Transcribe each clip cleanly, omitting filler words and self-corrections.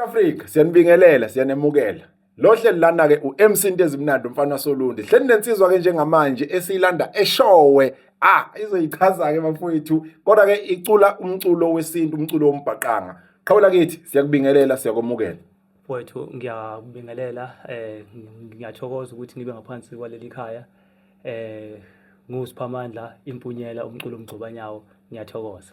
Africa siyanibingelela siyanemukela. Lo hlelo lana ke uMC Ntezimnandi umfana waSolundi. Hleli nensizwa ke njengamanje esiyilanda eShowe. Izoyichaza ke bafowethu kodwa ke icula umculo wesintu, umculo wombhaqanga. Khawula kithi siyakubingelela siyakomukela. Mfowethu ngiyakubingelela ngiyathokoza ukuthi ngibe ngaphansi kwaleli khaya. NguSiphamandla Impunyela umculo umgcobanyawo ngiyathokoza.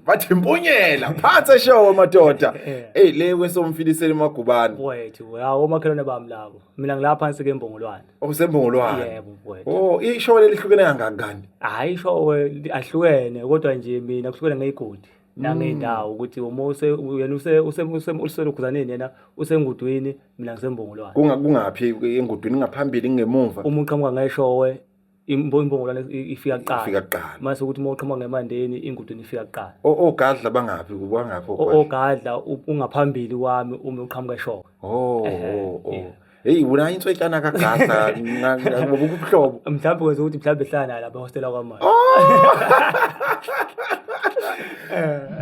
Bathi impunyela phansi eShowe madoda. Le kwesomfilisela eMagubane. Mfowethu yawo omakhelwane bami labo. Mina ngilapha phansi kembongolwane. Osembongolwane. Yebo mfowethu. Ishowe lihlukene kangangani? Hayi ishowe ahlukene kodwa nje mina kuhlukene ngeyigodi. Nangeyindawo ukuthi yena uselukhuzaneni yena usengudwini mina ngisembongolwane. Kungaphi engudwini ngaphambili ngemuva? Uma uqhamuka ngeShowe imbongolwane ifika kuqala. Mase ukuthi uma uqhamuka ngeMandeni ingudwini ifika kuqala. Ogadla bangaphi kubangapho? Ogadla ungaphambili kwami uma uqhamuka eShowe. Hey wena inswetshana kaGadla ngokubuhlobo. Mhlawumbe kwenza ukuthi mhlawumbe ehlala lapha hostela kwamanje.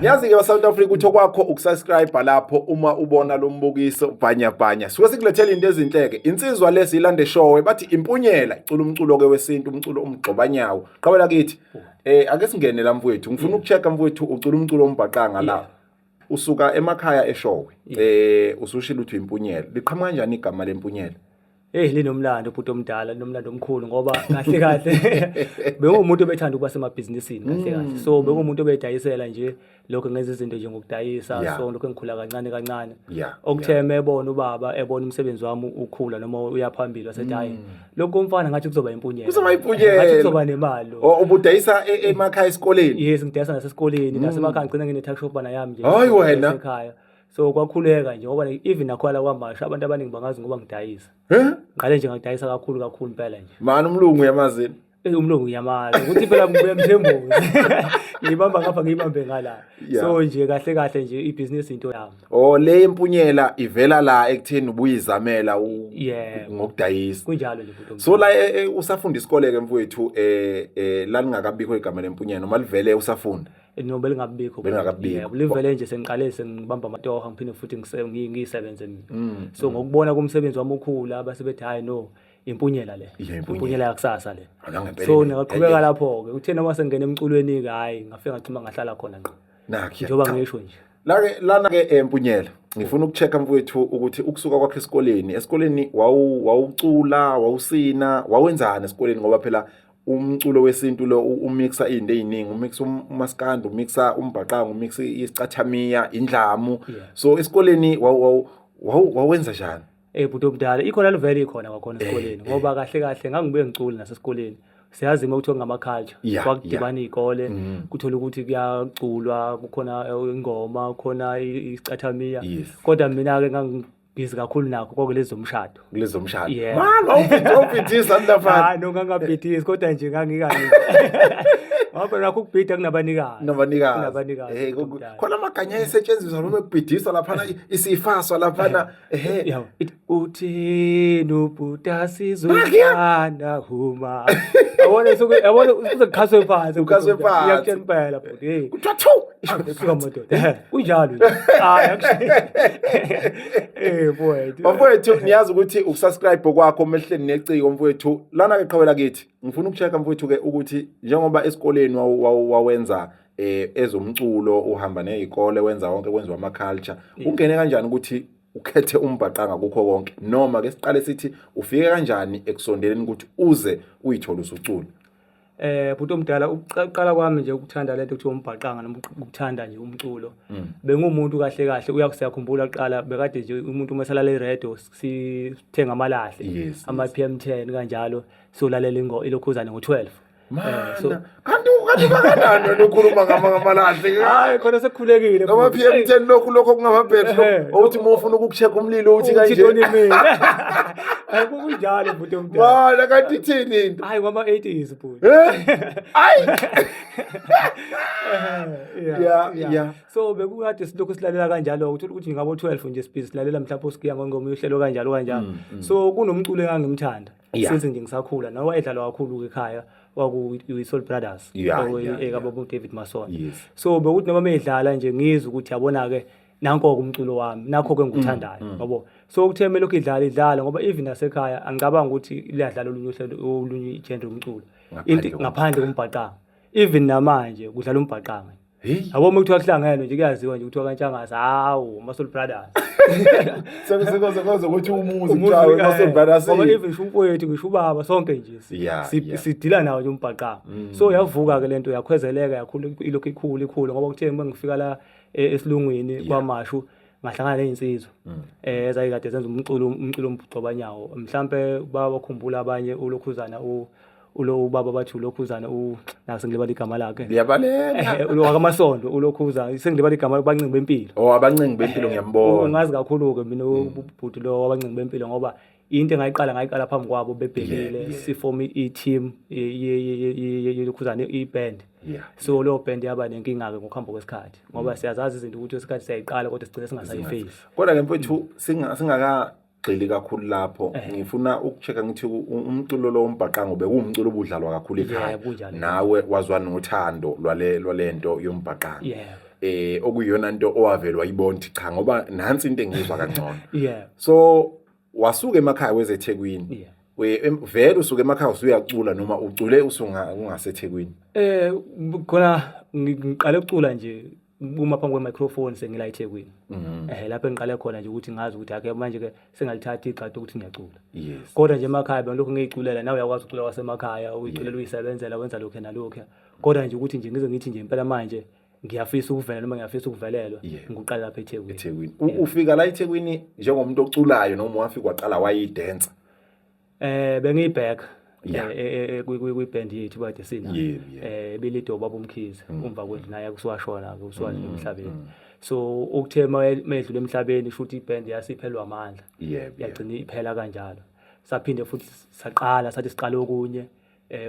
Yazi ke South Africa utho kwakho ukusubscribe lapho uma ubona lo mbukiso bhanya. Suke sikulethela into ezinhleke. Insizwa lesiyilande eShowe bathi impunyela icula umculo ke wesintu, umculo umgcobanyawo. Qhawela kithi. Ake singene la mfowethu. Ngifuna ukuchecka mfowethu ucula umculo wombhaqanga la. Usuka emakhaya eShowe. Usushila uthi impunyela. Liqhamuka kanjani igama lempunyela? Linomlando ubhuti omdala, linomlando omkhulu ngoba kahle bengumuntu obethanda ukuba semabhizinisini kahle. So bengumuntu obedayisela nje lokho ngenza izinto nje ngokudayisa. So lokho engikhula kancane. Okutheme ebona ubaba, ebona umsebenzi wami ukhula noma uyaphambili wasethi hayi lokho umfana ngathi kuzoba impunyela. Kuzoba impunyela. Ngathi kuzoba nemali. Ubudayisa emakhaya esikoleni? Yes, ngidayisa nasesikoleni, nasemakhaya ngicina ngine-tuck shop bana yami nje. Hayi wena. Ekhaya. So kwakhuleka nje ngoba even nakhwala kwamasha abantu abaningi bangazi ngoba ngidayisa. Ngale nje ngidayisa kakhulu impela nje. Mani umlungu yamazini. Umlungu yamala ukuthi phela ngibuya emthembozi. Ngibamba ngapha ngibambe ngala. So nje kahle nje ibhizinisi into yami. Le impunyela ivela la ekutheni ubuyizamela ngokudayisa. Kunjalo nje futhi. So la usafunda isikole ke mfowethu la ningakabikho igama lempunyela noma livele usafunda? Noma belingabikho. Belingabikho. Livele nje sengiqale sengibamba amatoha ngiphinde futhi ngisebenze mina. So ngokubona kumsebenzi wami okhula abasebethi hayi no impunyela le. Impunyela yakusasa le. So ngiyaqhubeka lapho ke uthena uma sengena emculweni ke hayi ngafika ngachima ngahlala khona ngqo. Nakho njoba ngisho nje. Lana ke empunyela ngifuna ukuchecka mfowethu ukuthi ukusuka kwakhe esikoleni wawucula wawusina wawenzana esikoleni ngoba phela umculo wesintu lo umixa izinto eziningi, umixa umaskandi, umixa umbhaqanga, umixa isicathamiya, indlamu. So esikoleni wawenza njani? Bhuti omdala ikhona livele ikhona kwakhona esikoleni ngoba kahle ngangibuye ngicula nasesikoleni. Siyazi ukuthi ngama-culture kwakudibana izikole kuthola ukuthi kuyaculwa, kukhona ingoma, kukhona isicathamiya. Kodwa mina ke ngangibhizi kakhulu nakho kulezomshado. Wawubhidisa lapha? No ngangabhidisi kodwa nje ngangikani. Ngoba nakho ukubhida kunabanikazi. Khona amaganya ayesetshenziswa noma ekubhidisa lapha isifaswa lapha uthi nobhuta sizokhanda huma. Yabona uzokhaswe phansi. Iyakutshela impela bhuti. Kuthiwa thu. Isuka madoda. Kunjalo. Mfowethu. Mfowethu niyazi ukuthi ukusubscribe kwakho mehleni neciko mfowethu. Lana ke qhawela kithi. Ngifuna ukuchecka mfowethu ke ukuthi njengoba esikoleni wawenza ezomculo uhamba nezikole wenza konke kwenziwa ama-culture. Ungene kanjani ukuthi ukhethe umbhaqanga kukho konke noma ke siqale sithi ufike kanjani ekusondeleni ukuthi uze uyithola usucula? Bhuti omdala uqala kwami nje ukuthanda lento ekuthiwa umbhaqanga noma ukuthanda nje umculo. Bengumuntu kahle uyakuyakhumbula qala bekade nje umuntu uma esalala eRadio sithenga amalahle ama-PM10 kanjalo solalela ilokhuzane ngo12. Kanti bakanani lokhuluma ngamalahle? Hayi khona sekukhulekile. Ngama PM10 lokho kungama-battery ukuthi uma ufuna ukukucheck umlilo uthi kanje. Hayi kunjalo bhuti omdala. Wala kanti ithini into? Hayi ngama-80s bhuti. Hayi. So bekukade silokho silalela kanjalo uthola ukuthi ngabo 12 nje sibhizi silalela mhlawumbe usikiya ngengoma yohlelo kanjalo. So kunomculo engangimthanda since nje ngisakhula nawe edlalwa kakhulu ekhaya Soul Brothers ekababa David Mason. So bekuthi noma medlala nje ngizwe ukuthi yabona ke nanko umculo wami nakho-ke ngikuthandayo yabo. So ukuthe kumele lokhu idlala ngoba even nasekhaya angicabanga ukuthi liyadlala olunye genre umculo ngaphandle kombhaqanga. Even namanje kudlala umbhaqanga. Yabo uma kuthiwa kuhlangene nje kuyaziwa nje kuthiwa kaNtshangase hawu Muscle Brothers. Sekuze ukuthi umuzi kuthiwa Muscle Brothers. Ngoba even shumfowethu ngisho ubaba sonke nje sidila nawo nje umbhaqanga. So yavuka ke lento yakhwezeleka yakhulu ilokhu ikhulu ngoba kuthe uma ngifika la esilungwini kwamashu ngahlangana nezinsizwa ezayikade zenza umculo ombhucobanyawo. Mhlambe bakhumbula abanye ulokhuzana ulo ubaba bathi ulokhuzana nasengilibala igama lakhe liyabalela ulo wakamasondo ulokhuzana sengilibala igama bancingi bempilo abancingi bempilo ngiyambona ngazi kakhulu ke mina ubhuti lo wabancingi bempilo ngoba into ngayiqala phambi kwabo bebhekile siform i-team yelokhuzana i-band. So lo band yaba nenkinga ke ngokuhamba kwesikhathi ngoba siyazazi izinto ukuthi isikhathi siyayiqala kodwa sigcina singasayiface. Kodwa ke mfowethu singaka gxili kakhulu lapho ngifuna ukuchecka ngithi umculo lo wombhaqanga bekuwumculo obudlalwa kakhulu ekhaya nawe wazwa nothando lwalento yombhaqanga okuyiyona into owavelwa yibona cha ngoba nansi into engizwa kangcono. So wasuka emakhaya weze eThekwini vele usuke emakhaya usuyacula noma ucule ungaseThekwini? Khona ngiqale ukucula nje uma phambi kwe-microphone sengila eThekwini. Lapho engiqale khona nje ukuthi ngazi ukuthi ake manje ke sengalithatha iqhaza ukuthi ngiyacula. Kodwa nje emakhaya lokho ngiyiculela nawe uyakwazi ukucula wasemakhaya uyiculela uyisebenzela wenza lokho nalokho. Kodwa nje ukuthi nje ngize ngithi nje impela manje ngiyafisa ukuvela noma ngiyafisa ukuvelelwa ngiqala lapha eThekwini. Ufika la eThekwini njengomuntu oculayo noma wafika waqala wayidance? Bengiyibheka kwi-band yethu kade sina belido baba uMkhize umva kwendlu naye kusiwashona emhlabeni. So ukuthe medlule emhlabeni futhi iband yasiphelwa amandla yagcina iphela kanjalo. Saphinde futhi saqala sathi siqala okunye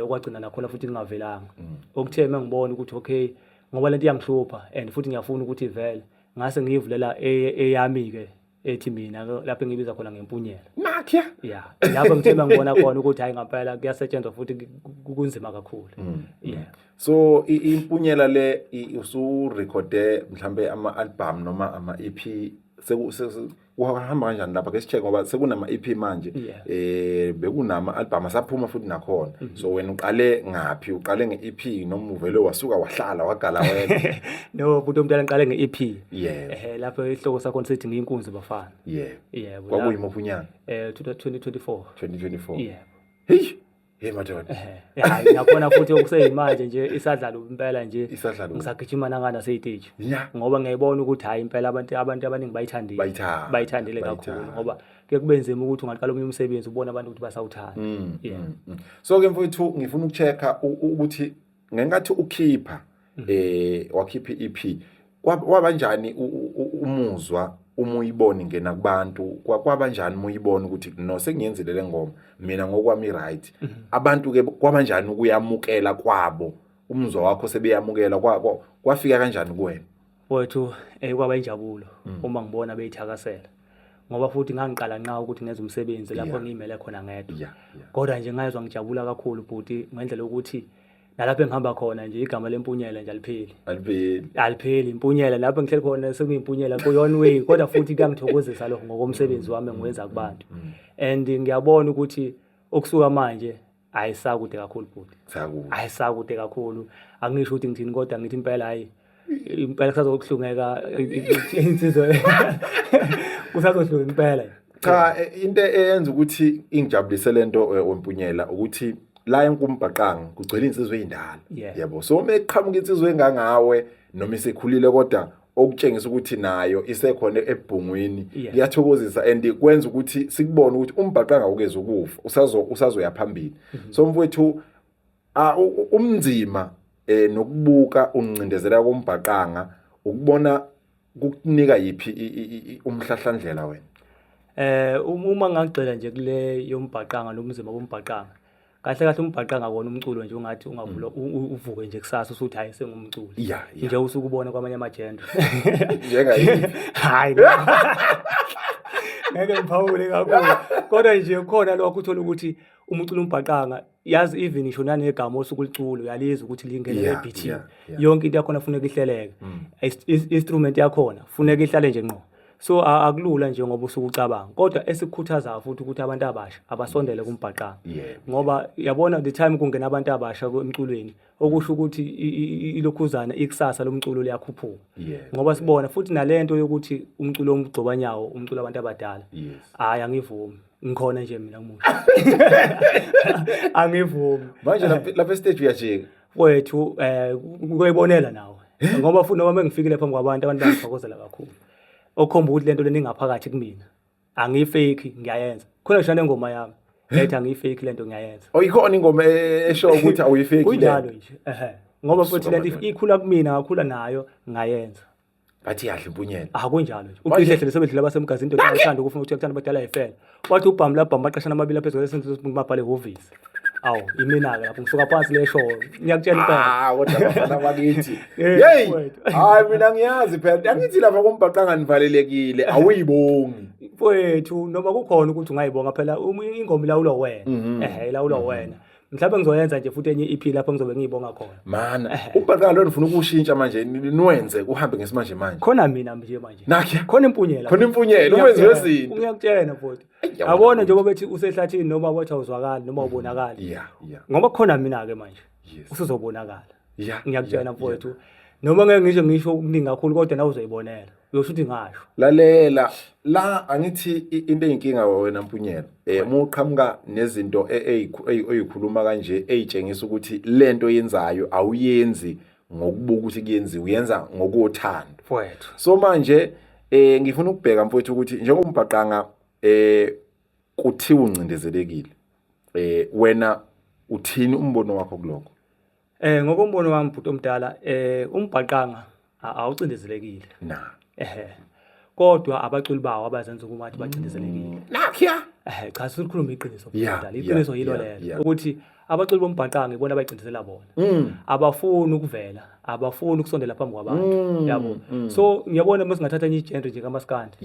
okwagcina nakhona futhi lingavelanga. Ukuthe mangibona ukuthi okay ngoba lento iyangihlupha and futhi ngiyafuna ukuthi ivele ngase ngiyivulela eyami ke ethi mina lapho engibiza khona ngempunyela. Nakhe lapho ngithemba ngibona khona ukuthi hayi ngempela kuyasetshenzwa futhi kunzima kakhulu. So impunyela le usurecorde mhlambe ama-album noma ama-EP uhamba kanjani lapha ke sicheck ngoba sekunama EP manje bekunama album asaphuma futhi nakhona. So wena uqale ngapi? Uqale nge-EP noma uvele wasuka wahlala wagala wena? No buthi umntwana ngiqale nge-EP. Lapho isihloko sakho sithi ngiyinkunzi bafana. Kwakuyimuphi unyaka? 2024. Hey madoda. Nakhona futhi okuseyimanje nje isadlala impela nje ngisagijima nangana seyiteji ngoba ngiyayibona ukuthi hayi impela abantu abaningi bayithandile kakhulu ngoba ke kubenzima ukuthi ungaqala omunye umsebenzi ubona abantu ukuthi basawuthanda. So ke mfowethu ngifuna ukuchecka ukuthi ngenkathi ukhipha wakhipha EP kwabanjani umuzwa uma uyibona ngena kubantu kwabanjani uma uyibona ukuthi no sengiyenzile le ngoma mina ngokwami right abantu ke kwabanjani ukuyamukela kwabo umuzwa wakho sebeyamukela kwafika kanjani kuwena? Wethu kwaba injabulo uma ngibona beyithakasela ngoba futhi ngangiqala nqa ukuthi ngenze umsebenzi lapho ngimele khona ngedwa kodwa nje ngayizwa ngijabula kakhulu futhi ngendlela ukuthi nalapho engihamba khona nje igama lempunyela nje alipheli impunyela lapho ngihleli khona sekuyimpunyela ku-one way kodwa futhi kuyangithokozisa lokho ngokomsebenzi wami engiwenza kubantu and ngiyabona ukuthi okusuka manje ayisakude kakhulu futhi ayisakude kakhulu angisho ukuthi ngithini kodwa ngithi impela hayi impela kusazokuhlungeka insizwe kusazohlunga impela. Cha into eyenza ukuthi ingijabulise lento wempunyela ukuthi la enkumbhaqanga kugcwele insizwe ezindala yabo. So meqhamuka insizwe engangawe noma isekhulile kodwa okutshengisa ukuthi nayo isekhona ebhungwini kuyathokozisa and kwenza ukuthi sikubone ukuthi umbhaqanga ukeze ukufa usazoya phambili. So mfowethu umnzima nokubuka uncindezela kombhaqanga ukubona kukunika yipi umhlahlandlela wena? Uma ngagcela nje kule yombhaqanga nomzima wombhaqanga kahle umbhaqanga wona umculo nje ungathi ungavula uvuke nje kusasa usuthi hayi sengumculo nje usukubona kwamanye amagender njengayi hayi ngeke ngiphawule kakhulu kodwa nje khona lokho uthola ukuthi umculo umbhaqanga yazi even isho nanegama osukuliculo uyalizwa ukuthi lingene ebeat yonke into yakhona kufuneka ihleleke instrument yakhona kufuneka ihlale nje ngqo so akulula nje ngoba usukucabanga kodwa esikhuthaza futhi ukuthi abantu abasha abasondele kumbhaqanga ngoba yabona the time kungena abantu abasha emculweni okusho ukuthi ilokhuzana ikusasa lomculo liyakhuphuka ngoba sibona futhi nalento yokuthi umculo omgcobanyawo umculo abantu abadala hayi angivumi ngikhona nje mina ngimusha angivumi manje lapha stage uyajika wethu kuyibonela nawe ngoba futhi noma ngifikile phambi kwabantu abantu bangithokozela kakhulu okhomba ukuthi lento leningaphakathi kumina angiyifake ngiyayenza khona ngisho nengoma yami ethi angiyifake lento ngiyayenza oyikhona ingoma esho ukuthi awuyifake kunjalo nje ngoba futhi lento ikhula kumina ngakhula nayo ngayenza bathi yahle impunyela kunjalo nje uqihle hle sebedlula abasemgazini into ethanda ukufuna ukuthi kuthanda abadala efela wathi ubhamu labhamu baqashana amabili phezulu esenzo mabhale hovisi imina-ke lapho ngisuka phansi lesho ngiyakutshela impela kodwa bafana bakithi hey hayi mina ngiyazi phela angithi lapha kumbhaqanga nivalelekile awuyibongi mfowethu noma kukhona ukuthi ungayibonga phela ingoma ilawulwa wena ilawulwa wena mhlawumbe ngizoyenza nje futhi enye EP lapho ngizobe ngiyibonga khona mana umbhaqanga lo nifuna ukushintsha manje niwenze uhambe ngesimanje manje khona mina nje manje nakhe khona impunyela uwenze wezinto ngiyakutshela futhi abona njengoba bethi usehlathini noma bathi awuzwakali noma ubonakali ngoba khona mina ke manje usuzobonakala ngiyakutshela mfowethu noma ngeke ngisho ukuningi kakhulu kodwa nawe uzoyibonela uyosho ukuthi ngasho lalela la angithi into eyinkinga wena Mpunyela muqhamuka nezinto eyikhuluma kanje eyitshengisa ukuthi lento yenzayo awuyenzi ngokubuka ukuthi kuyenziwe uyenza ngokuthanda mfowethu so manje ngifuna ukubheka mfowethu ukuthi njengoba umbhaqanga kuthiwa uncindezelekile wena uthini umbono wakho kuloko ngokombono wami bhuti omdala umbhaqanga awucindezelekile na kodwa abaculi bawo abazenza ukuthi bacindezelekile nakhiya cha sikhuluma iqiniso omdala iqiniso yilo lelo ukuthi abaculi bombhaqanga ibona abayicindezela bona abafuni ukuvela abafuni ukusondela phambi kwabantu yabo so ngiyabona mase ngathatha enye igender nje kaMaskandi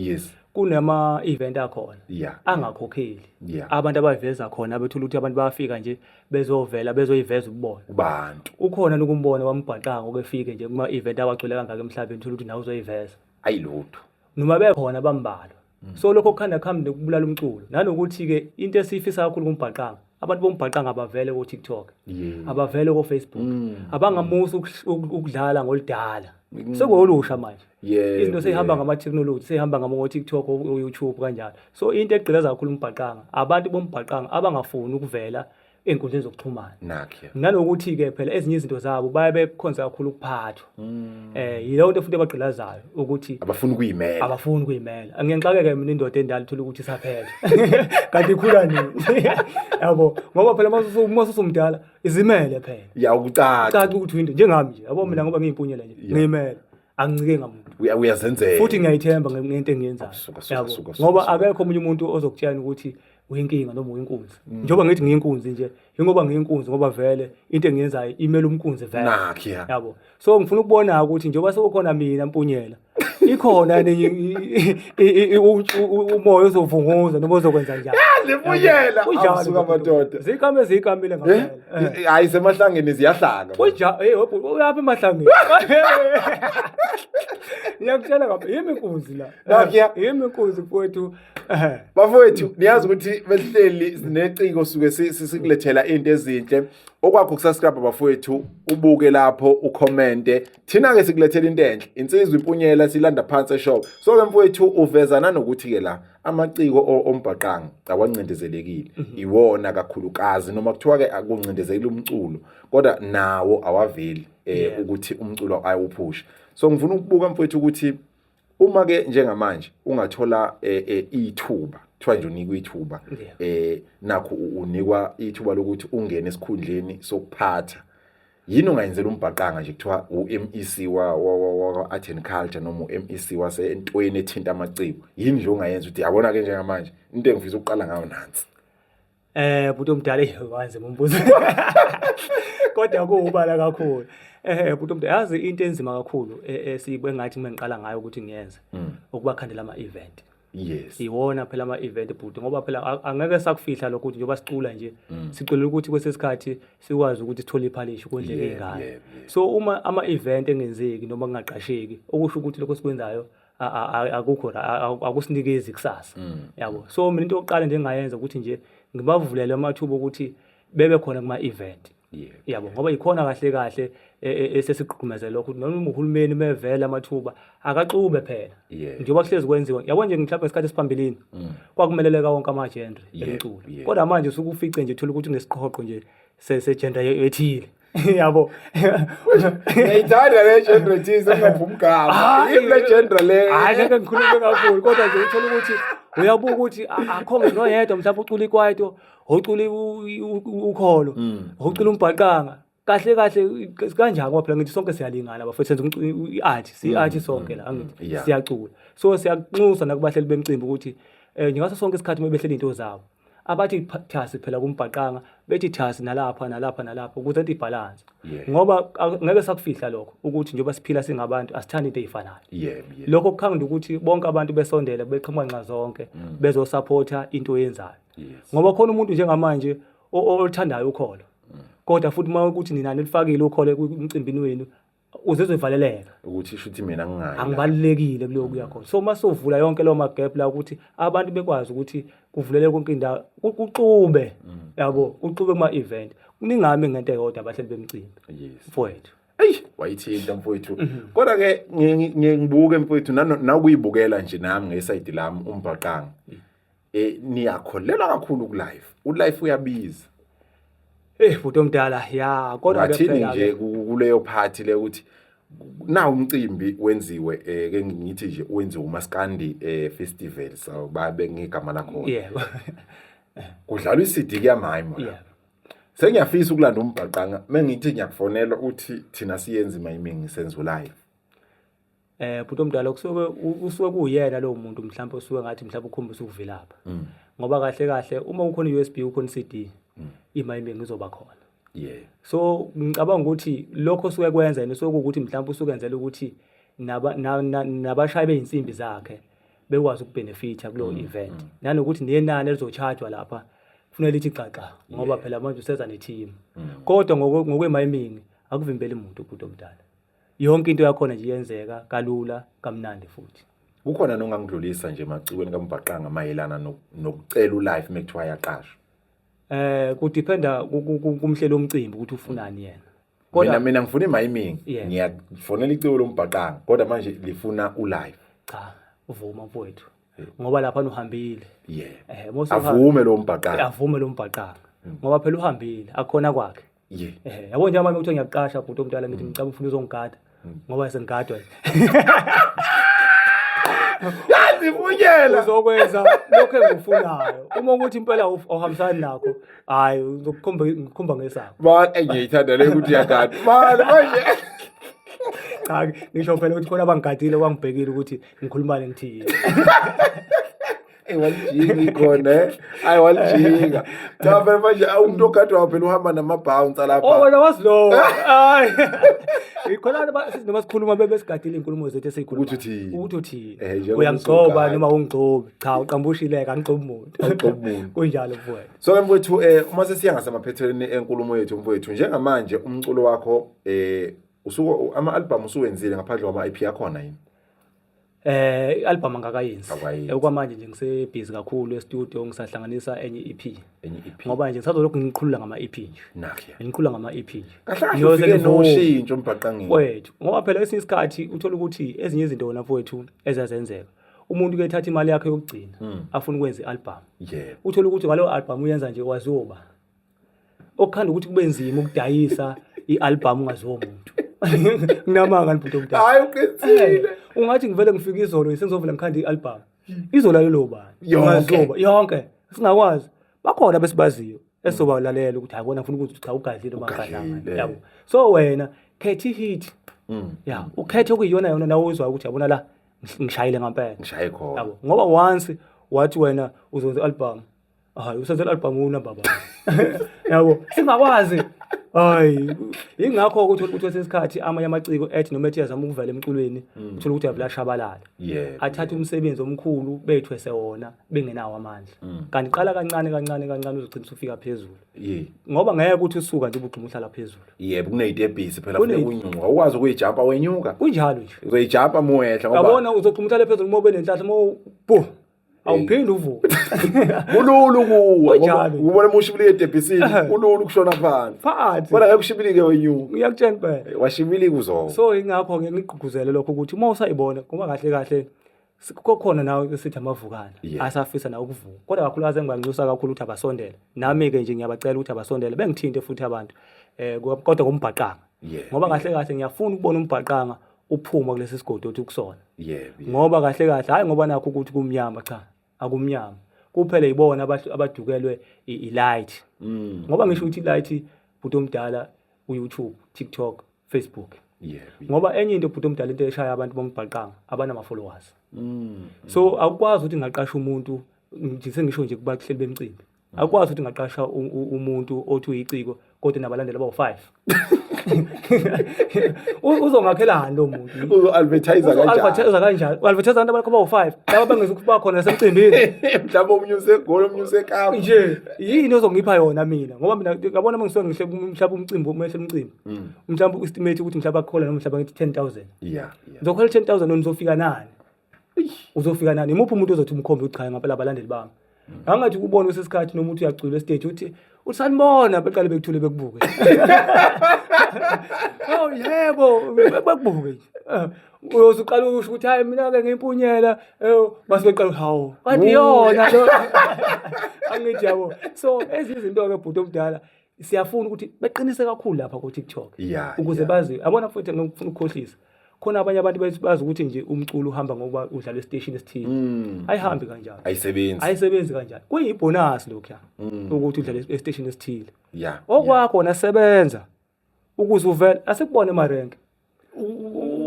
kunama event akhona angakhokheli abantu abayiveza khona abethu ukuthi abantu bayafika nje bezovela bezoyiveza ububona kubantu ukhona nokumbona wambhaqanga okufike nje kuma event abacule kangaka emhlabeni ukuthi nawe uzoyiveza ayilutho noma bekhona bambalwa so lokho kukhanda khambi ukubulala umculo nanokuthi ke into esifisa kakhulu kumbhaqanga abantu bombhaqanga abavele ku TikTok abavele ku Facebook abangamusa ukudlala ngolidala sekuyolusha manje izinto sehamba ngama technology sehamba ngama TikTok o YouTube kanjalo so into egqileza kakhulu umbhaqanga abantu bombhaqanga abangafuni ukuvela enkundleni zokuxhumana nanokuthi ke phela ezinye izinto zabo baye bekhonza kakhulu ukuphathwa yileyo nto futhi abagqilazayo ukuthi abafuni ukuyimela angiyengixakeke mina indoda endala ithola ukuthi isaphela kanti ikhula nini yabo ngoba phela mase usumdala izimele phela ukucaca ukuthi into njengami nje yabo mina ngoba ngiyimpunyela nje ngiyimele angicike ngamuntu uyazenzela futhi ngiyayithemba ngento engiyenzayo yabo ngoba akekho omunye umuntu ozokutshela ukuthi uyinkinga noma uyinkunzi njengoba ngithi ngiyinkunzi nje ngoba ngiyinkunzi ngoba vele into engiyenzayo imela umkunzi vele yabo so ngifuna ukubona ukuthi njengoba sekukhona mina Mpunyela ikhona umoya ozovunguza noma ozokwenza njalo Mpunyela asuka amadoda zikamile ngaphela hayi semahlangeni ziyahlanga uyaphi emahlangeni ngiyakutshela ngapha yimi inkunzi la yimi inkunzi mfowethu bafowethu niyazi ukuthi behleli sineciko suke sikulethela into ezinhle okwakho ukusubscribe bafowethu ubuke lapho ucommente thina ke sikulethela into enhle insizwe Impunyela silanda phansi eshop so ke mfowethu uvezana nokuthi ke la amaciko ombhaqanga awancindezelekile iwona kakhulukazi noma kuthiwa ke akuncindezelekile umculo kodwa nawo awaveli ukuthi umculo ayuphusha so ngifuna ukubuka mfowethu ukuthi uma ke njengamanje ungathola ithuba kuthiwa nje unikwa ithuba nakho unikwa ithuba lokuthi ungene esikhundleni sokuphatha yini ungayenzela umbhaqanga nje kuthiwa uMEC wa Art and Culture noma uMEC wasentweni ethinta amaciko yini nje ungayenza ukuthi yabona ke njengamanje into engifisa ukuqala ngayo nansi buti omdala wanze umbuzo kodwa kuubala kakhulu buti omdala yazi into enzima kakhulu esibe ngathi mengiqala ngayo ukuthi ngiyenze ukubakhandela ama event Yes. Iwona phela ama-event bhuti ngoba phela angeke sakufihla lokho ukuthi njengoba sicula nje sicela ukuthi kwesesikhathi sikwazi ukuthi sithole iphalishi kondleke ey'ngane. So uma ama-event engenzeki noma kungaqasheki okusho ukuthi lokho sikwenzayo akukho akusinikezi kusasa yabo. So mina into yokuqala nje engingayenza ukuthi nje ngibavulele amathuba ukuthi bebe khona kuma-event yabo ngoba ikhona kahle kahle esesiqhumezela lokho noma uhulumeni mevela amathuba akaxube phela njengoba kuhlezi kwenziwa yabo nje mhlawumbe ngesikhathi esiphambilini kwakumeleleka wonke ama-gender emculo kodwa manje usuke ufice nje uthola ukuthi unesiqhoqo nje se-gender ethile yabo ngiyayithanda le gender ethile sengavuma igama ile gender le hayi ngeke ngikhulume kakhulu kodwa nje uthola ukuthi uyabuka ukuthi akho ngisho noyedwa mhlawumbe ucula ikwaito ucula ukholo ucula umbhaqanga kahle kahle kanjani ngoba phela ngithi sonke siyalingana bafethu senza i-art si-art sonke la angithi siyacula so siyanxusa nakubahleli bemicimbi ukuthi ngaso sonke isikhathi uma behlela into zabo abathi thasi phela kumbhaqanga bethi thasi nalapha ukuze into ibalance ngoba ngeke sakufihla lokho ukuthi njengoba siphila singabantu asithandi into ezifanayo lokho kukhanga ukuthi bonke abantu besondele beqhamuka nxa zonke bezosupporta into oyenzayo ngoba khona umuntu njengamanje olithandayo ukholo kodwa futhi uma ukuthi nina nilifakile ukholo emcimbini wenu uzezovaleleka ukuthi isho ukuthi mina ngingayi angibalekile kuloku yakho so masovula yonke lo magap la ukuthi abantu bekwazi ukuthi kuvulele konke indawo kuxube yabo uxube kuma event kuningami ngento eyodwa abahleli bemicimbi mfowethu wayithinta mfowethu kodwa ke ngibuke mfowethu nakuyibukela nje nami ngeside lami umbhaqanga niyakholela kakhulu ku live uyabiza futhi omdala ya kodwa bathini nje kuleyo party le ukuthi na umcimbi wenziwe ke ngithi nje wenziwe uMaskandi festival so babe ngegama lakho yebo kudlalwa iCD kuyamanye mara sengiyafisa ukulanda umbhaqanga mengithi ngiyakufonela uthi thina siyenza imayiming senze live futhi omdala usuke kuyena lo muntu mhlawumbe usuke ngathi mhlawumbe ukhombisa ukuvilapha ngoba kahle kahle uma ukhona USB ukhona CD imayiming izoba khona so ngicabanga ukuthi lokho suke kwenza yena soku ukuthi mhlawumbe usukenzela ukuthi nabashayi beyinsimbi zakhe bekwazi ukubenefita kulo event nanokuthi nenani elizochargewa lapha kufanele lithi xaxa ngoba phela manje useza neteam kodwa ngokwemayiming akuvimbeli umuntu futhi omdala yonke into yakhona nje yenzeka kalula kamnandi futhi kukhona nongangidlulisa nje macikweni kambhaqanga mayelana nokucela ulive mekuthiwa yaqashwa kudependa kumhlelo omcimbi ukuthi ufunani yena kodwa mina ngifuna imayiming ngiyafonela icebo lombhaqanga kodwa manje lifuna ulive cha uvuma mfowethu ngoba lapha uhambile avume lo mbhaqanga avume lo mbhaqanga ngoba phela uhambile akhona kwakhe yabo nje manje ukuthi ngiyaqasha futhi omdala ngithi ngicela ufuna uzongigada ngoba sengigadwa yazivunyela uzokwenza lokho engikufunayo uma ukuthi impela uhambisana nakho hayi uzokukhomba ngesakho ba engiyithanda le ukuthi yakade manje cha ngisho phela ukuthi khona abangigadile kwangibhekile ukuthi ngikhulumane ngithini walijinga khona walijinga cha phela manje umuntu ogadwa phela uhamba nama-bounce lapha wena wasilowo hayi ikhona noma sikhuluma besigadile inkulumo zethu esiyikhuluma ukuthi uthini uyangigcoba noma ungigcobi cha uqambushileka angigcobi umuntu kunjalo mfowethu so mfowethu uma sesiya ngasemaphethelweni enkulumo yethu mfowethu njengamanje umculo wakho usuke ama-album usuwenzile ngaphandle kwama-EP yakhona yini i-album angakayenzi okwamanje nje ngisebhizi kakhulu e-studio ngisahlanganisa enye EP ngoba nje ngisazolokhu ngiqhulula ngama-EP nje ngiqhulula ngama-EP nje kahle noshintsho umbhaqangeni wethu ngoba phela esinye isikhathi uthola ukuthi ezinye izinto wona mfowethu ezazenzeka umuntu ke ethatha imali yakhe yokugcina afuna ukwenza i-album uthola ukuthi ngalo album uyenza nje waziyoba okukhanda ukuthi kube nzima ukudayisa i-album ungaziwa umuntu nginamanga liphuto omdala hayi uqinile ungathi ngivele ngifika izolo sengizovela ngikhanda i-album izola lelo bani ngazoba yonke singakwazi bakhona besibaziyo esizobalalela ukuthi hayibona ngifuna ukuthi cha ugadlile magadlanga yabo so wena khetha i-hit ukhethe okuyiyona yona nawe uzwa ukuthi yabona la ngishayile ngempela ngishaye khona yabo ngoba once wathi wena uzenza i-album hayi usenza i-album una baba yabo singakwazi hayi ingakho ukuthi uthola sesikhathi amanye amaciko ethi noma ethi yazama ukuvela emculweni uthola ukuthi avela athatha umsebenzi omkhulu bethwese wona bengenawo amandla kanti qala kancane uzogcina usufika phezulu ngoba ngeke ukuthi usuka nje ubugcina uhlala phezulu yebo kuneyitebhisi phela futhi kunyuka ukwazi ukuyijumpa wenyuka kunjalo nje uzoyijumpa muwehla ngoba yabona uzogcina uhlala phezulu uma benenhlahla bo awuphindi uvuke kululu kuwe ngoba ubona mushibili edebhisini kululu kushona phansi kodwa ngeke ushibilike wenyuka ngiyakutshela phela washibilika uzoba so ingakho ke ngigqugquzele lokho ukuthi uma usayibona ngoba kahle kukhona nawe sithi amavukana asafisa na ukuvuka kodwa kakhulukazi engibanxusa kakhulu ukuthi abasondele nami ke nje ngiyabacela ukuthi abasondele bengithinte futhi abantu kodwa ngombhaqanga ngoba kahle ngiyafuna ukubona umbhaqanga uphuma kulesi sigodi othi ukusona ngoba kahle hayi ngoba nakho ukuthi kumnyama cha akumnyama kuphela ibona abadukelwe ilight ngoba ngisho ukuthi ilight bhuti omdala uYouTube TikTok Facebook ngoba enye into bhuti omdala into eshaya abantu bombhaqanga abanama followers so akukwazi ukuthi ngaqasha umuntu nje sengisho nje kubahleli bemcimbi akukwazi ukuthi ngaqasha umuntu othi uyiciko kodwa nabalandeli abawu5 uzongakhelana lo muntu uzo-advertise kanjani u-advertise abantu abawu5 laba bengezukuba khona nasemcimbini mhlawumbe omunye usegoli omunye usekapa nje yini ozongipha yona mina ngoba mina ngabona mangisuke ngihle mhlawumbe umcimbi umehle umcimbi mhlawumbe u-estimate ukuthi mhlawumbe akukhola noma mhlawumbe ngithi 10,000 ngizokhola 10,000 noma uzofika nani imuphi umuntu ozothi umkhombe ukuthi cha ngempela abalandeli bami angathi ukubona usesikhathi noma uthi uyacula estage uthi usanibona beqale bekuthule bekubuke oh yebo bekubuke uyozuqala usho ukuthi hayi mina ke ngimpunyela base beqala hawo kanti yona lo angithi yabo so ezizinto ke bhuti omdala siyafuna ukuthi beqinise kakhulu lapha ku TikTok ukuze bazi abona futhi ngifuna ukukhohlisa khona abanye abantu bazi ukuthi nje umculo uhamba ngoba udlala estation esithile ayihambi kanjalo ayisebenzi kanjalo kuyibonus lokho ukuthi udlala estation esithile okwakho nasebenza ukuze uvele asikubone emarenke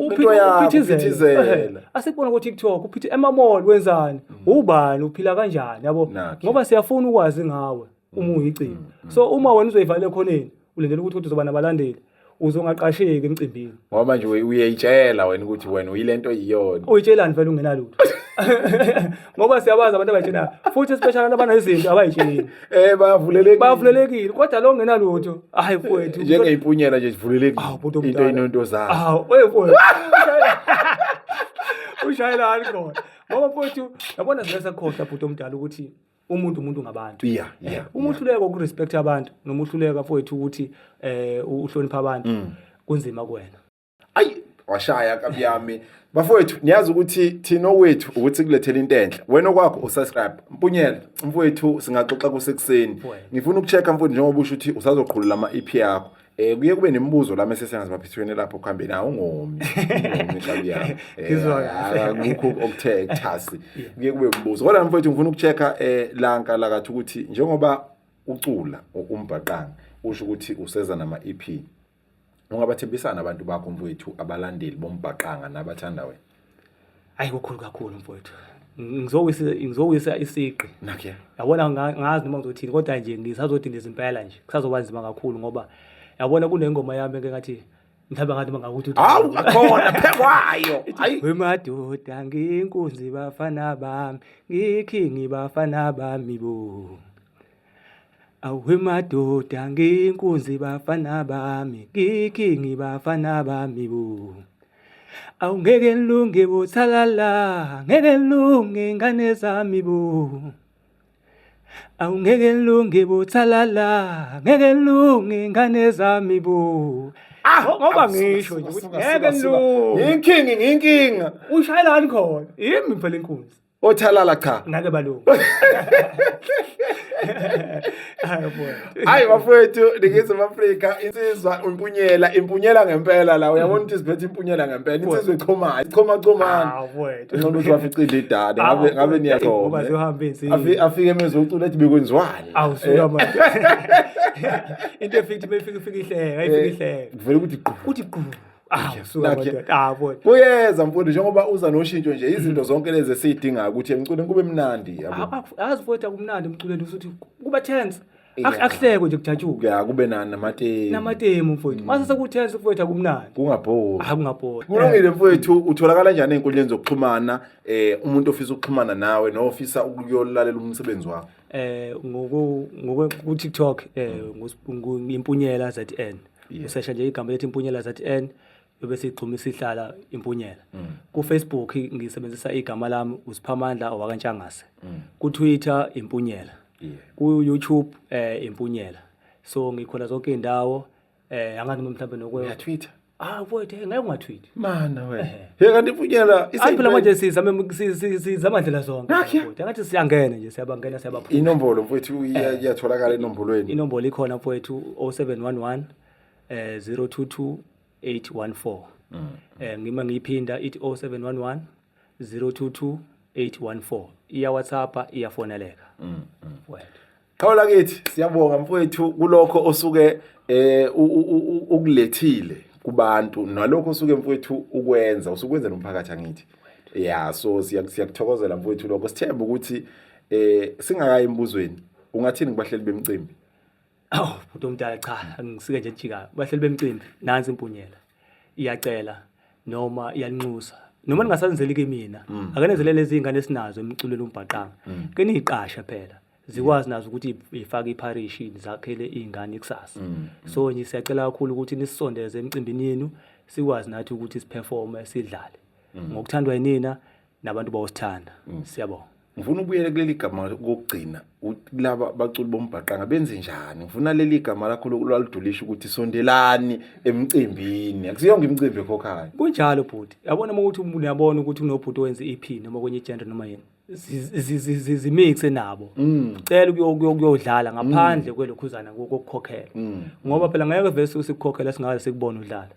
uphithizela asikubona ku TikTok uphithi emamall wenzani ubani uphila kanjani yabo ngoba siyafuna ukwazi ngawe uma uyicini so uma wena uzoyivala ekhoneni ulendela ukuthi uzoba nabalandeli uzongaqasheki emcimbini ngoba manje uyayitshela wena ukuthi wena uyilento yiyona uyitshelani vele ungenalutho ngoba siyabaza abantu abayitshela futhi especially abanezinto abayitsheli bavulelekile kodwa lo ngenalutho hayi mfowethu njengeyimpunyela nje sivulelekile into inonto zayo mfowethu ushayelani khona ngoba mfowethu yabona siyasekhohla bhuti omdala ukuthi umuntu ngabantu umuhluleka ukurespect abantu noma uhluleka mfowethu ukuthi uhlonipha abantu kunzima kuwena ayi washaya kabi yami bafowethu niyazi ukuthi thina owethu ukuthi kulethela into enhle wena okwakho usubscribe mpunyela mfowethu singaxoxa kusekuseni ngifuna ukuchecka mfowethu njengoba usho ukuthi usazoqhulula ama EP yakho kuye kube nemibuzo la mase sengazi baphithweni lapho kuhambe nawo ungomi kabi yami ngikho okuthe ekuthasi kuye kube umbuzo kodwa mfowethu ngifuna ukuchecka lanka lakathi ukuthi njengoba ucula umbhaqanga usho ukuthi useza nama EP ungabathembisana abantu bakho mfowethu abalandeli bombhaqanga nabathanda wena hayi kukhulu kakhulu mfowethu ngizowisa isiqi nakhe yabona ngazi noma ngizothini kodwa nje ngisazothi ndizimpela nje kusazoba nzima kakhulu ngoba yabona kunengoma yami engathi mhlawumbe ngathi mangakuthi awu khona phekwayo hayi wemadoda nginkunzi bafana bami ngikhingi bafana bami bo awu madoda nginkunzi bafana bami ngikhingi bafana bami bo awu ngeke nilunge bothalala ngeke nilunge ngane zami bo awu ngeke nilunge bothalala ngeke nilunge ngane zami bo ngoba ngisho nje ukuthi ngeke nilunge nginkinga ushayelani khona yimi phela inkunzi othalala cha ngake balungu hayi bafowethu ningizwe Afrika insizwa impunyela ngempela la uyabona ukuthi siphethe impunyela ngempela insizwe ichomana mfowethu ngcono ukuthi waficile idada ngabe niyakhona ngoba siyohamba insizwe afike emezocula ethi bekwenziwani awusuka manje into efika ihleka ihleka vele ukuthi gqu suka manje kuyeza mfundo njengoba uza noshintsho nje izinto zonke lezi esiyidinga ukuthi emculweni kube mnandi yabo azi mfowethu akumnandi emculweni usuthi kuba tense akuhlekwe nje kujatshuke ya kube namatemu namatemu mfowethu mase sekuthense mfowethu akumnandi kungabhori akungabhori kulungile mfowethu utholakala kanjani einkundleni zokuxhumana umuntu ofisa ukuxhumana nawe nofisa ukuyolalela umsebenzi wakho ku TikTok impunyela ZN usesha nje igama lethi impunyela ZN bese igxuma isihlala impunyela ku Facebook ngisebenzisa igama lami uSiphamandla owakantshangase ku Twitter impunyela ku YouTube impunyela so ngikhona zonke indawo angathi mhlawumbe nokwe Twitter mfowethu ngeke ungatweet mana we he kanti impunyela phela manje sizamandlela zonke mfowethu ngathi siyangena nje siyabangena siyabaphuma inombolo mfowethu iyatholakala enombolweni inombolo ikhona mfowethu 0711 022 814 ngima ngiyiphinda ithi 0711 022 814 iya WhatsApp iyafoneleka mfowethu Khawula kithi siyabonga mfowethu kulokho osuke ukulethile kubantu nalokho osuke mfowethu ukwenza usukwenza nomphakathi angithi yeah so siyakuthokozela mfowethu lokho sithemba ukuthi singakayi embuzweni ungathini kubahleli bemicimbi umuntu omdala cha angisike nje jika bahleli bemicimbi nansi impunyela iyacela noma iyanxusa noma ningasazenzeli kimi akenezelele izingane esinazo emculweni umbhaqanga keniqasha phela zikwazi nazo ukuthi ifake iparish zakhele izingane ikusasa so nje siyacela kakhulu ukuthi nisondeze emcimbini yenu sikwazi nathi ukuthi siperforme sidlale ngokuthandwa yinina nabantu bawusithanda siyabonga ngifuna ubuyele kuleli gama kokugcina laba baculi bombhaqanga benze njani ngifuna leli gama lakho lwalidulisha ukuthi sondelani emcimbini akusiyonke imicimbi ekhokhaya kunjalo bhuti yabona ukuthi umuntu uyabona ukuthi unobhuti wenza EP noma kwenye gender noma yini zimixe nabo cela ukuyodlala ngaphandle kwelokhuzana kokukhokhela ngoba phela ngeke vese usikhokhela singaze sikubona udlala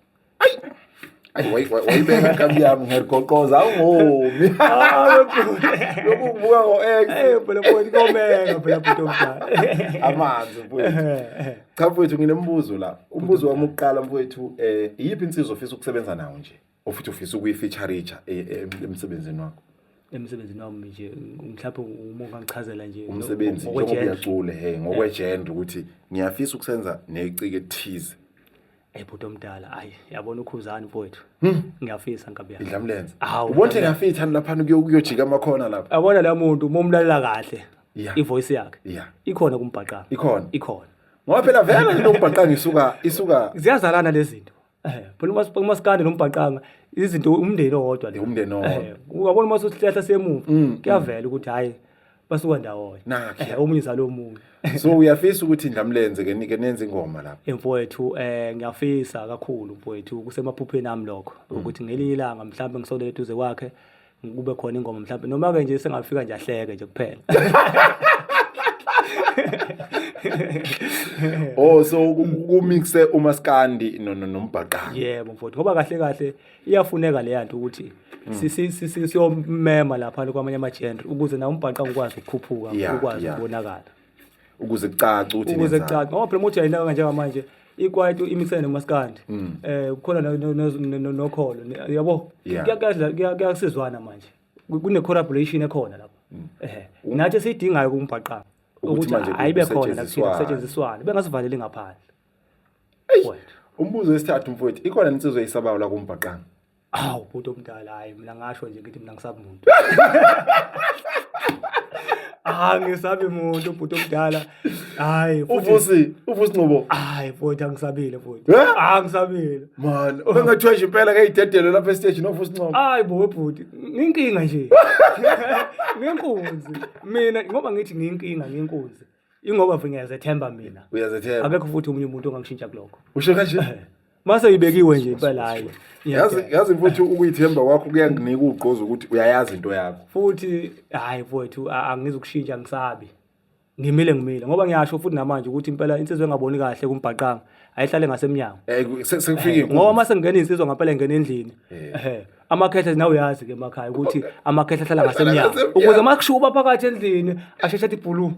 wayibeka kambi yami ngerigoqoza awungomi lokuvuka ngo-X phela mfowethu komeka phela bhuti omdala amanzi mfowethu cha mfowethu nginembuzo la umbuzo wami ukuqala mfowethu iyiphi insizwa ofisa ukusebenza nawo nje ofuthi ufisa ukuyifeature emsebenzini wakho emsebenzini wami nje mhlawumbe umonga ngichazela nje umsebenzi njengoba uyacule ngokwegender ukuthi ngiyafisa ukusenza necike ethize bhuti omdala hayi yabona ukhuzana mfowethu ngiyafisa nkabi yami idlamlenze ubonke ngiyafitha lapha ukuyojika amakhona lapha yabona la muntu momlalela kahle ivoice yakhe ikhona kumbhaqanga ikhona ngoba phela vele lombhaqanga isuka ziyazalana lezi zinto phela umasikande nombhaqanga izinto umndeni owodwa le umndeni owodwa uyabona mase usihlahla semuva kuyavela ukuthi hayi basuka ndawonye omunye zalo omunye so uyafisa ukuthi Ndlamlenze ke nenze ingoma lapha mfowethu ngiyafisa kakhulu mfowethu kusemaphupheni ami lokho ukuthi ngelinye ilanga mhlawumbe ngisondele eduze kwakhe kube khona ingoma mhlawumbe noma ke nje sengafika nje ahleke nje kuphela so kumixe umaskandi nombhaqanga yebo mfowethu ngoba kahle iyafuneka le yanto ukuthi siyomema lapha kwamanye amagender ukuze na umbhaqanga ukwazi ukukhuphuka ukwazi ukubonakala ukuze kucace ukuthi ngoba phela umuntu ayinaka njengamanje ikwaito imixe nomaskandi kukhona nokholo yabo kuyasizwana manje kune collaboration ekhona lapha nathi sidingayo kumbhaqanga ukuthi ayibe khona la kusetshenziswana bengasivaleli ngaphandle umbuzo wesithathu mfowethu ikhona insizwe eyisabayo la kumbhaqanga bhuti omdala hayi mina ngasho nje ngithi mina ngisabi umuntu ngisabi umuntu bhuti omdala hayi uvusi Ncube hayi mfowethu angisabile mfowethu angisabile man ungathiwa nje impela ngayidedelo lapha estage novusi Ncube hayi bhuti nginkinga nje ngenkunzi mina ngoba ngithi nginkunzi ingoba ngiyazethemba mina uyazethemba akekho futhi umunye umuntu ongangishintsha kuloko usho kanje mase ibekiwe nje impela hayi yazi futhi ukuyithemba kwakho kuyanginika ugqozo ukuthi uyayazi into yakho futhi hayi mfowethu angizukushintsha ngisabi ngimile ngoba ngiyasho futhi namanje ukuthi impela insizwe engaboni kahle kumbhaqanga ayihlale ngasemnyango sekufike ngoba mase ngene insizwe ngaphela ngene endlini amakhethe nawe uyazi ke emakhaya ukuthi amakhethe ahlala ngasemnyango ukuze makushuba phakathi endlini asheshe athi bhulu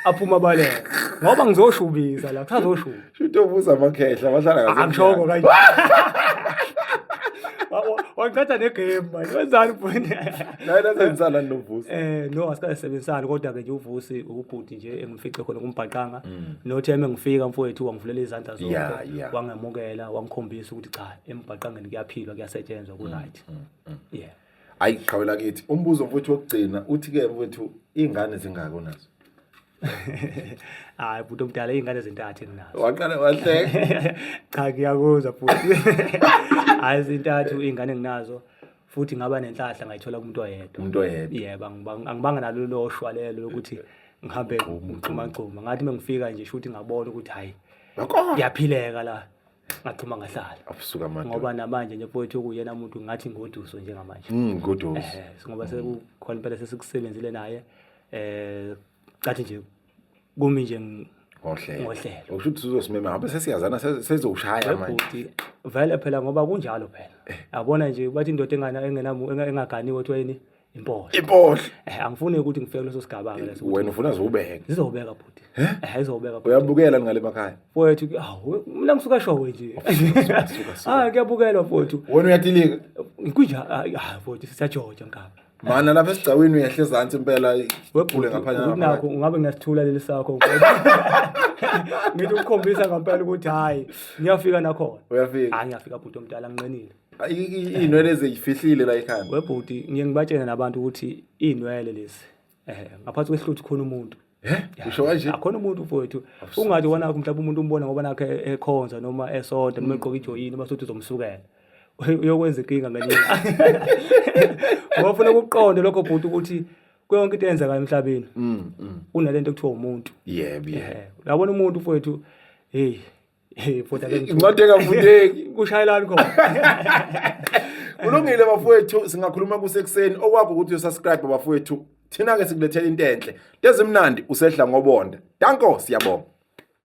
aphuma baleka ngoba ngizoshubisa la kusazoshuba shito ubuza amakhethe abahlala ngasemnyango angishoko kanje Waqeda negame manje. Wenzani mfowethu? Naye nasenzala novusi. No asikasebenzisani kodwa ke nje uvusi ubhuti nje engimfice khona kumbhaqanga. Notheme ngifika mfowethu wangivulela izandla zonke. Yeah. Wangemukela, wangikhombisa ukuthi cha embhaqangeni kuyaphilwa kuyasetshenzwa ku right. Yeah. Hayi qhawela kithi. Umbuzo mfowethu wokugcina uthi ke mfowethu ingane zingaki onazo? Hayi bhuti omdala izingane ezintathu enginazo. Waqala wahleka. Cha ngiyakuzwa futhi. Hayi izintathu izingane enginazo futhi ngaba nenhlahla ngayithola kumuntu oyedwa. Umuntu oyedwa. Yebo angibanga nalo lo shwalelo ukuthi ngihambe ngixhuma. Ngathi mengifika nje shuthi ngabona ukuthi hayi. Yakho. Yaphileka la. Ngaxhuma ngahlala. Abusuka manje. Ngoba namanje nje mfowethu okuyena umuntu ngathi ngoduso njengamanje. Ngoduso. Ngoba sekukhona impela sesikusebenzile naye. Cathi nje kumi nje ngohlelo. Okusho ukuthi uzosimema ngabe sesiyazana sezoshaya manje. Futhi vele phela ngoba kunjalo phela. Yabona nje bathi indoda engaganiwe othweni impohlo. Angifuni ukuthi ngifike kuleso sigaba ke leso. Wena ufuna zobeka. Zizobeka futhi. Izobeka futhi. Uyabukela ngale makhaya. Mfowethu mina ngisuka showe nje. Kuyabukelwa mfowethu. Wena uyatilika. Kunja mfowethu siyajoja ngapha. Mana lapha esigcawini uyahle ezantsi impela wephule ngaphanya nakho ungabe ngasithula leli sakho ngithi ukukhombisa ngempela ukuthi hayi ngiyafika nakhona uyafika ngiyafika bhuti omdala nginqenile inwele eziyifihlile la ekhanda webhuti ngiye ngibatshene nabantu ukuthi inwele lezi ngaphansi kwesihluthi khona umuntu usho kanje akhona umuntu mfowethu ungathi wona mhlawumbe umuntu umbona ngoba nakhe ekhonza noma esonto noma egqoka ijoyini basuthi uzomsukela uyokwenza inkinga ngelinye ngofuna ukuqonda lokho bhuti ukuthi konke into eyenzeka emhlabeni unalento ekuthiwa umuntu yebo yabona umuntu mfowethu futhi incwadeka mfundeki kushayelani khona ulungile bafowethu singakhuluma kusekuseni okwakho ukuthi usubscribe bafowethu thina ke sikulethela into enhle lezimnandi usehla ngobonda danko siyabonga.